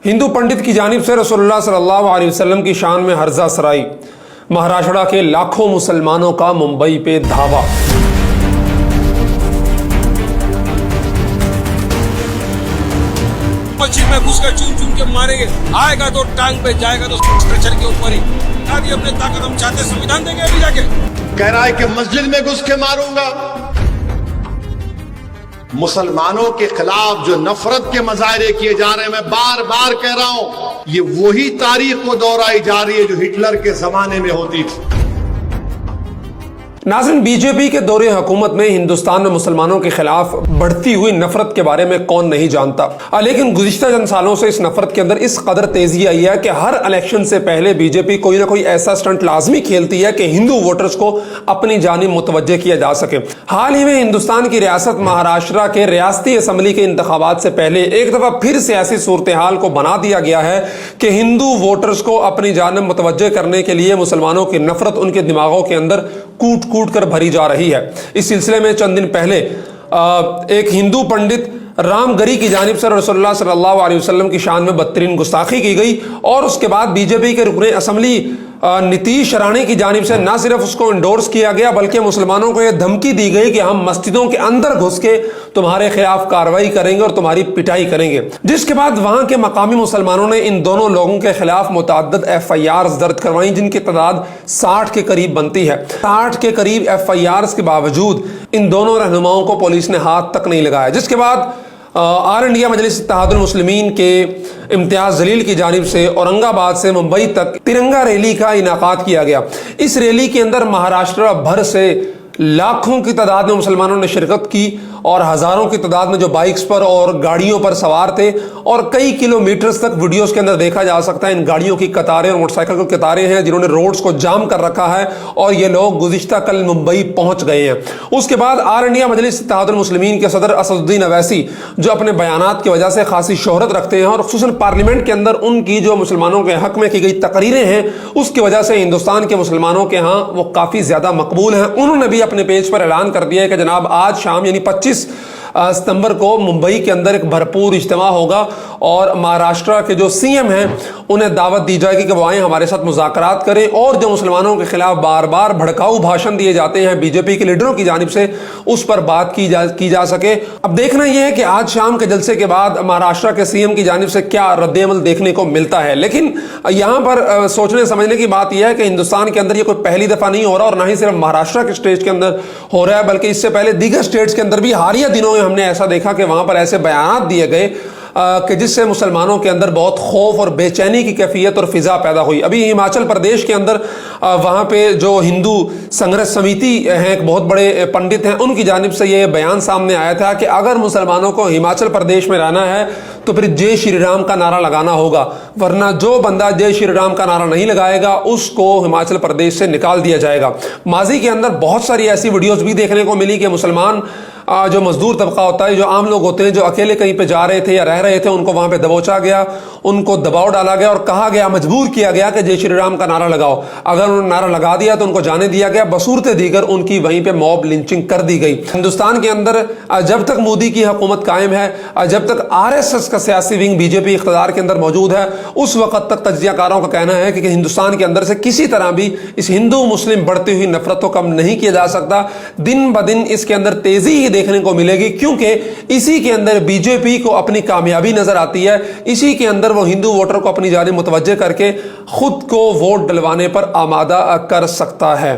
ہندو پنڈت کی جانب سے رسول اللہ صلی اللہ علیہ وسلم کی شان میں ہرزہ سرائی، مہاراشٹر کے لاکھوں مسلمانوں کا ممبئی پہ دھاوا۔ مسجد میں گھس کر چون چون کے ماریں گے، آئے گا تو ٹانگ پہ، جائے گا تو اسٹرکچر کے اوپر ہی۔ اپنے طاقت ہم چاہتے سنویدھان دیں گے ابھی جا کے۔ کہہ رہا ہے کہ مسجد میں گھس کے ماروں گا۔ مسلمانوں کے خلاف جو نفرت کے مظاہرے کیے جا رہے ہیں، میں بار بار کہہ رہا ہوں، یہ وہی تاریخ کو دہرائی جا رہی ہے جو ہٹلر کے زمانے میں ہوتی تھی۔ ناظرین، بی جے پی کے دور حکومت میں ہندوستان میں مسلمانوں کے خلاف بڑھتی ہوئی نفرت کے بارے میں کون نہیں جانتا، لیکن گزشتہ چند سالوں سے اس نفرت کے اندر اس قدر تیزی آئی ہے کہ ہر الیکشن سے پہلے بی جے پی کوئی نہ کوئی ایسا سٹنٹ لازمی کھیلتی ہے کہ ہندو ووٹرز کو اپنی جانب متوجہ کیا جا سکے۔ حال ہی میں ہندوستان کی ریاست مہاراشٹر کے ریاستی اسمبلی کے انتخابات سے پہلے ایک دفعہ پھر سیاسی صورتحال کو بنا دیا گیا ہے کہ ہندو ووٹرز کو اپنی جانب متوجہ کرنے کے لیے مسلمانوں کی نفرت ان کے دماغوں کے اندر کوٹ کوٹ کر بھری جا رہی ہے۔ اس سلسلے میں چند دن پہلے ایک ہندو پنڈت رام گری کی جانب سے رسول اللہ صلی اللہ علیہ وسلم کی شان میں بدترین گستاخی کی گئی، اور اس کے بعد بی جے پی کے رکن اسمبلی نتیش رانے کی جانب سے نہ صرف اس کو انڈورس کیا گیا بلکہ مسلمانوں کو یہ دھمکی دی گئی کہ ہم مسجدوں کے اندر گھس کے تمہارے خلاف کارروائی کریں گے اور تمہاری پٹائی کریں گے، جس کے بعد وہاں کے مقامی مسلمانوں نے ان دونوں لوگوں کے خلاف متعدد ایف آئی آرز درج کروائیں، جن کی تعداد 60 کے قریب بنتی ہے۔ 60 کے قریب ایف آئی آرز کے باوجود ان دونوں رہنماؤں کو پولیس نے ہاتھ تک نہیں لگایا، جس کے بعد آل انڈیا مجلس اتحاد المسلمین کے امتیاز جلیل کی جانب سے اورنگ آباد سے ممبئی تک ترنگا ریلی کا انعقاد کیا گیا۔ اس ریلی کے اندر مہاراشٹر بھر سے لاکھوں کی تعداد میں مسلمانوں نے شرکت کی، اور ہزاروں کی تعداد میں جو بائکس پر اور گاڑیوں پر سوار تھے، اور کئی کلومیٹرز تک ویڈیوز کے اندر دیکھا جا سکتا ہے ان گاڑیوں کی قطاریں اور موٹر سائیکل کی قطاریں ہیں جنہوں نے روڈز کو جام کر رکھا ہے، اور یہ لوگ گزشتہ کل ممبئی پہنچ گئے ہیں۔ اس کے بعد آل انڈیا مجلس اتحاد المسلمین کے صدر اسد الدین اویسی، جو اپنے بیانات کی وجہ سے خاصی شہرت رکھتے ہیں اور خصوصاً پارلیمنٹ کے اندر ان کی جو مسلمانوں کے حق میں کی گئی تقریریں ہیں اس کی وجہ سے ہندوستان کے مسلمانوں کے ہاں وہ کافی زیادہ مقبول ہیں، انہوں نے بھی اپنے پیج پر اعلان کر دیا ہے کہ جناب آج شام یعنی 25 ستمبر کو ممبئی کے اندر ایک بھرپور اجتماع ہوگا، اور مہاراشٹر کے جو سی ایم ہیں انہیں دعوت دی جائے گی کہ وہ آئیں ہمارے ساتھ مذاکرات کریں، اور جو مسلمانوں کے خلاف بار بار بھڑکاؤ بھاشن دیے جاتے ہیں بی جے پی کے لیڈروں کی جانب سے اس پر بات کی جا سکے۔ اب دیکھنا یہ ہے کہ آج شام کے جلسے کے بعد مہاراشٹر کے سی ایم کی جانب سے کیا رد عمل دیکھنے کو ملتا ہے، لیکن یہاں پر سوچنے سمجھنے کی بات یہ ہے کہ ہندوستان کے اندر یہ کوئی پہلی دفعہ نہیں ہو رہا، اور نہ ہی صرف مہاراشٹر کے اسٹیٹ کے اندر ہو رہا ہے بلکہ اس سے پہلے دیگر اسٹیٹس کے اندر بھی حالیہ دنوں میں ہم نے ایسا دیکھا کہ وہاں پر ایسے بیانات دیے گئے کہ جس سے مسلمانوں کے اندر بہت خوف اور بے چینی کی کیفیت اور فضا پیدا ہوئی۔ ابھی ہماچل پردیش کے اندر وہاں پہ جو ہندو سنگھرش سمیتی ہیں، ایک بہت بڑے پنڈت ہیں، ان کی جانب سے یہ بیان سامنے آیا تھا کہ اگر مسلمانوں کو ہماچل پردیش میں رہنا ہے تو پھر جے شری رام کا نعرہ لگانا ہوگا، ورنہ جو بندہ جے شری رام کا نعرہ نہیں لگائے گا اس کو ہماچل پردیش سے نکال دیا جائے گا۔ ماضی کے اندر بہت ساری ایسی ویڈیوز بھی دیکھنے کو ملی کہ مسلمان جو مزدور طبقہ ہوتا ہے، جو عام لوگ ہوتے ہیں، جو اکیلے کہیں پہ جا رہے تھے یا رہ رہے تھے، ان کو وہاں پہ دبوچا گیا، ان کو دباؤ ڈالا گیا اور کہا گیا، مجبور کیا گیا کہ جے شری رام کا نعرہ لگاؤ۔ اگر انہوں نے نعرہ لگا دیا تو ان کو جانے دیا گیا، بصورت دیگر ان کی وہیں پہ موب لنچنگ کر دی گئی۔ ہندوستان کے اندر جب تک مودی کی حکومت قائم ہے، جب تک آر ایس ایس کا سیاسی ونگ بی جے پی اقتدار کے اندر موجود ہے، اس وقت تک تجزیہ کاروں کا کہنا ہے کہ ہندوستان کے اندر سے کسی طرح بھی اس ہندو مسلم بڑھتی ہوئی نفرت کو کم نہیں کیا جا سکتا۔ دن بدن اس کے اندر تیزی ہی دیکھنے کو ملے گی، کیونکہ اسی کے اندر بی جے پی کو اپنی کامیابی نظر آتی ہے، اسی کے اندر وہ ہندو ووٹر کو اپنی جانب متوجہ کر کے خود کو ووٹ ڈلوانے پر آمادہ کر سکتا ہے۔